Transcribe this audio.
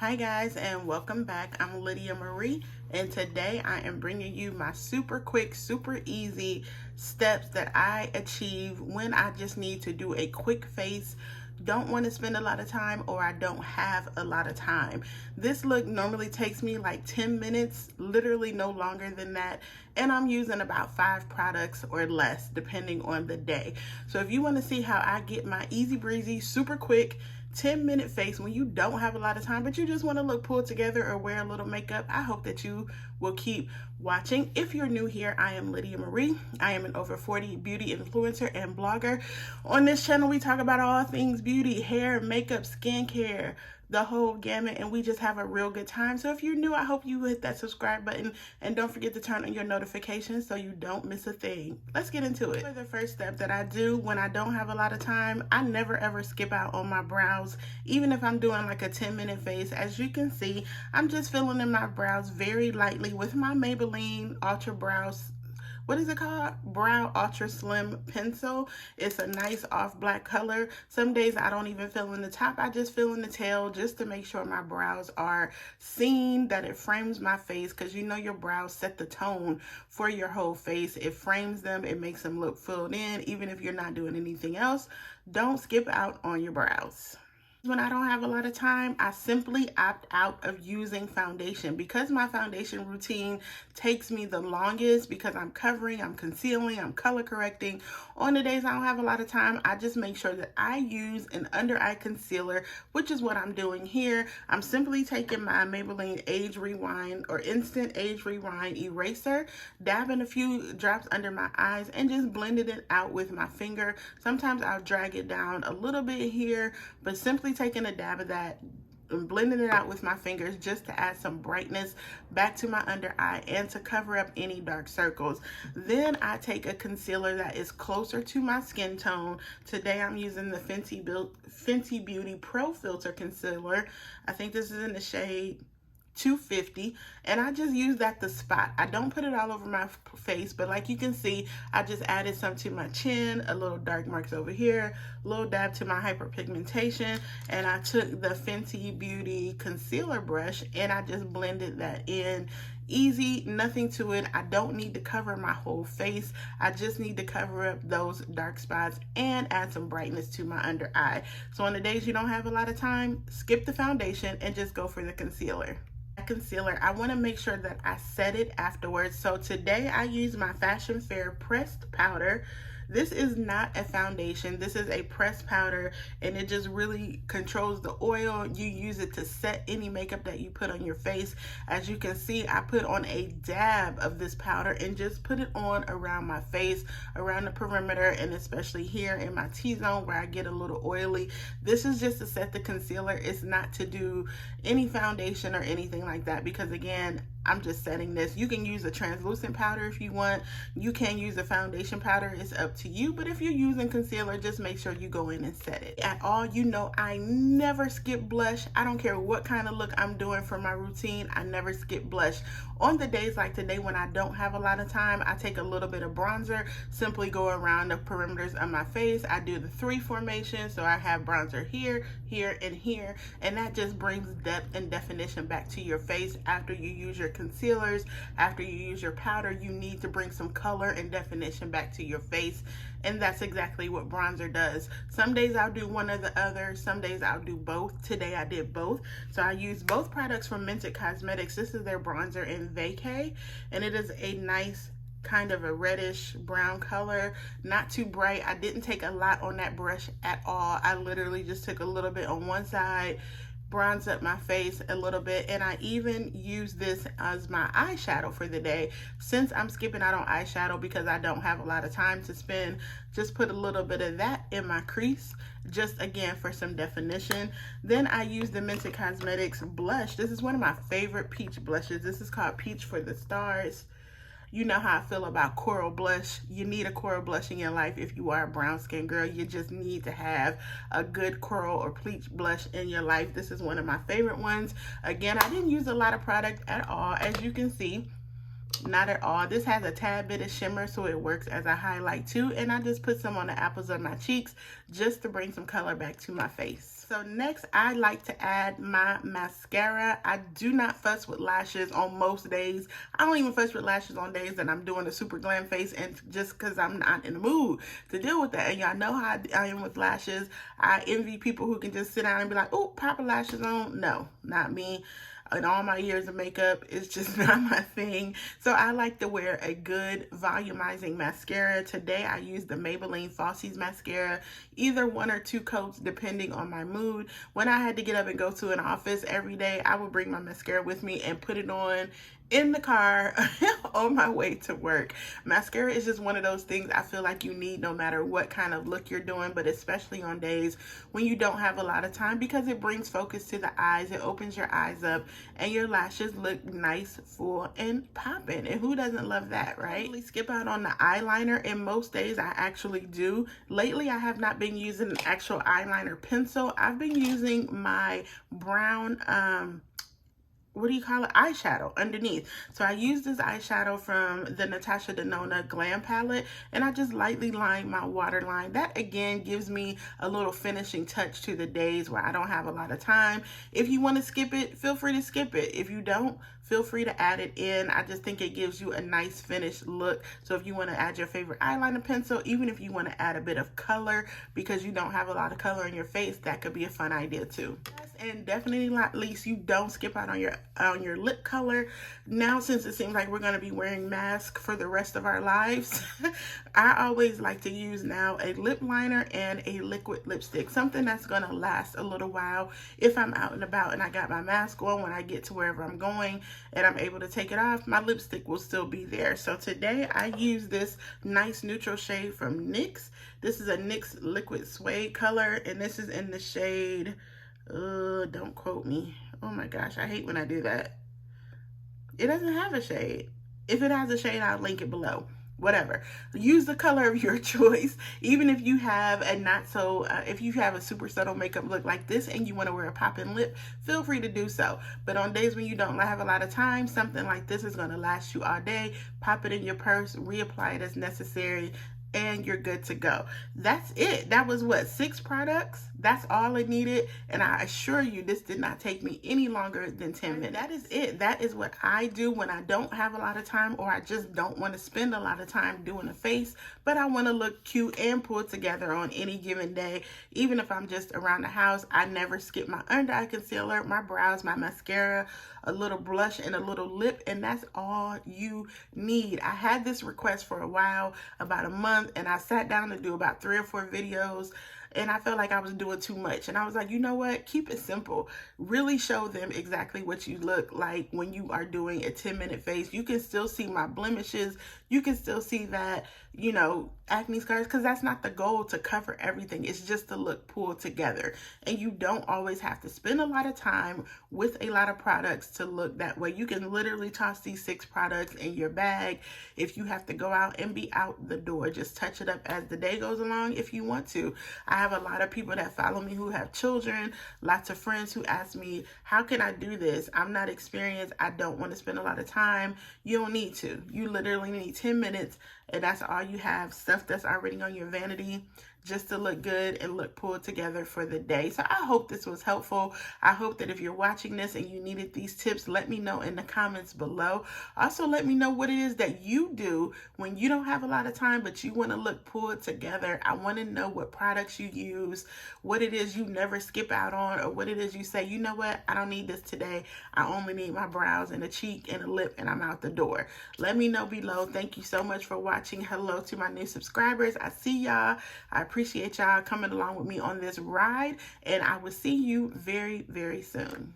Hi guys, and welcome back. I'm Lydia Marie, and today I am bringing you my super quick, super easy steps that I achieve when I just need to do a quick face, don't want to spend a lot of time, or I don't have a lot of time. This look normally takes me like 10 minutes, literally no longer than that, and I'm using about 5 products or less depending on the day. So if you want to see how I get my easy breezy, super quick 10-minute face when you don't have a lot of time but you just want to look pulled together or wear a little makeup, I hope that you will keep watching. If you're new here, I am Lydia Marie. I am an over 40 beauty influencer and blogger. On this channel we talk about all things beauty, hair, makeup, skincare, the whole gamut, and we just have a real good time. So if you're new, I hope you hit that subscribe button and don't forget to turn on your notifications so you don't miss a thing. Let's get into it. For the first step that I do when I don't have a lot of time, I never ever skip out on my brows, even if I'm doing like a 10-minute face. As you can see, I'm just filling in my brows very lightly with my Maybelline Ultra Brows, what is it called? Brow Ultra Slim Pencil. It's a nice off black color. Some days I don't even fill in the top. I just fill in the tail just to make sure my brows are seen, that it frames my face, because you know your brows set the tone for your whole face. It frames them. It makes them look filled in. Even if you're not doing anything else, don't skip out on your brows. When I don't have a lot of time, I simply opt out of using foundation because my foundation routine takes me the longest, because I'm covering, I'm concealing, I'm color correcting. On the days I don't have a lot of time, I just make sure that I use an under eye concealer, which is what I'm doing here. I'm simply taking my Maybelline Age Rewind or Instant Age Rewind Eraser, dabbing a few drops under my eyes and just blending it out with my finger. Sometimes I'll drag it down a little bit here, but simply taking a dab of that and blending it out with my fingers just to add some brightness back to my under eye and to cover up any dark circles. Then I take a concealer that is closer to my skin tone. Today I'm using the Fenty Beauty Pro Filter Concealer. I think this is in the shade 250, and I just use that to spot. I don't put it all over my face, but like you can see, I just added some to my chin, a little dark marks over here, a little dab to my hyperpigmentation, and I took the Fenty Beauty concealer brush and I just blended that in. Easy, nothing to it. I don't need to cover my whole face. I just need to cover up those dark spots and add some brightness to my under eye. So on the days you don't have a lot of time, skip the foundation and just go for the concealer. Concealer, I want to make sure that I set it afterwards. So today I use my Fashion Fair pressed powder. This is not a foundation. This is a pressed powder, and it just really controls the oil. You use it to set any makeup that you put on your face. As you can see, I put on a dab of this powder and just put it on around my face, around the perimeter, and especially here in my T-zone where I get a little oily. This is just to set the concealer. It's not to do any foundation or anything like that, because again, I'm just setting this. You can use a translucent powder if you want. You can use a foundation powder. It's up to you. But if you're using concealer, just make sure you go in and set it. At all, you know I never skip blush. I don't care what kind of look I'm doing for my routine. I never skip blush. On the days like today when I don't have a lot of time, I take a little bit of bronzer, simply go around the perimeters of my face. I do the 3 formation, so I have bronzer here, here, and here, and that just brings depth and definition back to your face. After you use your concealers, after you use your powder, you need to bring some color and definition back to your face, and that's exactly what bronzer does. Some days I'll do one or the other, some days I'll do both. Today I did both, so I used both products from Mented Cosmetics. This is their bronzer in Vacay, and it is a nice kind of a reddish brown color, not too bright. I didn't take a lot on that brush at all. I literally just took a little bit on one side, bronze up my face a little bit, and I even use this as my eyeshadow for the day. Since I'm skipping out on eyeshadow because I don't have a lot of time to spend, just put a little bit of that in my crease, just again for some definition. Then I use the Mented Cosmetics blush. This is one of my favorite peach blushes. This is called Peach for the Stars. You know how I feel about coral blush. You need a coral blush in your life if you are a brown skin girl. You just need to have a good coral or peach blush in your life. This is one of my favorite ones. Again, I didn't use a lot of product at all. As you can see, Not at all. This has a tad bit of shimmer, so it works as a highlight too. And I just put some on the apples of my cheeks just to bring some color back to my face. So next, I like to add my mascara. I do not fuss with lashes on most days. I don't even fuss with lashes on days that I'm doing a super glam face, and just because I'm not in the mood to deal with that. And y'all know how I am with lashes. I envy people who can just sit down and be like, oh, pop lashes on. No, not me. In all my years of makeup, it's just not my thing. So I like to wear a good volumizing mascara. Today I used the Maybelline Falsies mascara, either 1 or 2 coats depending on my mood. When I had to get up and go to an office every day, I would bring my mascara with me and put it on in the car on my way to work. Mascara is just one of those things I feel like you need no matter what kind of look you're doing, but especially on days when you don't have a lot of time, because it brings focus to the eyes, it opens your eyes up, and your lashes look nice, full, and popping. And who doesn't love that, right? Totally skip out on the eyeliner, and most days I actually do. Lately, I have not been using an actual eyeliner pencil. I've been using my brown, what do you call it, eyeshadow underneath. So I use this eyeshadow from the Natasha Denona Glam palette, and I just lightly line my waterline. That again gives me a little finishing touch to the days where I don't have a lot of time. If you want to skip it, feel free to skip it. If you don't, feel free to add it in. I just think it gives you a nice finished look. So if you want to add your favorite eyeliner pencil, even if you want to add a bit of color because you don't have a lot of color in your face, that could be a fun idea too. And definitely not least, you don't skip out on your lip color. Now, since it seems like we're going to be wearing masks for the rest of our lives, I always like to use now a lip liner and a liquid lipstick, something that's going to last a little while. If I'm out and about and I got my mask on, when I get to wherever I'm going and I'm able to take it off, my lipstick will still be there. So today I use this nice neutral shade from NYX. This is a NYX liquid suede color, and this is in the shade, don't quote me. Oh my gosh, I hate when I do that. It doesn't have a shade. If it has a shade, I'll link it below. Whatever. Use the color of your choice. Even if you have a if you have a super subtle makeup look like this and you want to wear a pop-in lip, feel free to do so. But on days when you don't have a lot of time, something like this is going to last you all day. Pop it in your purse, reapply it as necessary, and you're good to go. That's it. That was what, 6 products? That's all I needed, and I assure you this did not take me any longer than 10 minutes. That is it. That is what I do when I don't have a lot of time, or I just don't want to spend a lot of time doing a face, but I want to look cute and pulled together on any given day. Even if I'm just around the house, I never skip my under eye concealer, my brows, my mascara, a little blush, and a little lip, and that's all you need. I had this request for a while, about a month, and I sat down to do about 3 or 4 videos, and I felt like I was doing too much. And I was like, you know what? Keep it simple. Really show them exactly what you look like when you are doing a 10-minute face. You can still see my blemishes. You can still see that, you know, acne scars, because that's not the goal, to cover everything. It's just to look pulled together. And you don't always have to spend a lot of time with a lot of products to look that way. You can literally toss these 6 products in your bag. If you have to go out and be out the door, just touch it up as the day goes along if you want to. I have a lot of people that follow me who have children, lots of friends who ask me, how can I do this? I'm not experienced. I don't want to spend a lot of time. You don't need to. You literally need 10 minutes, and that's all you have. Stuff that's already on your vanity, just to look good and look pulled together for the day. So I hope this was helpful. I hope that if you're watching this and you needed these tips, let me know in the comments below. Also, let me know what it is that you do when you don't have a lot of time, but you want to look pulled together. I want to know what products you use, what it is you never skip out on, or what it is you say, you know what, I don't need this today. I only need my brows and a cheek and a lip, and I'm out the door. Let me know below. Thank you so much for watching. Hello to my new subscribers. I see y'all. I appreciate y'all coming along with me on this ride, and I will see you very, very soon.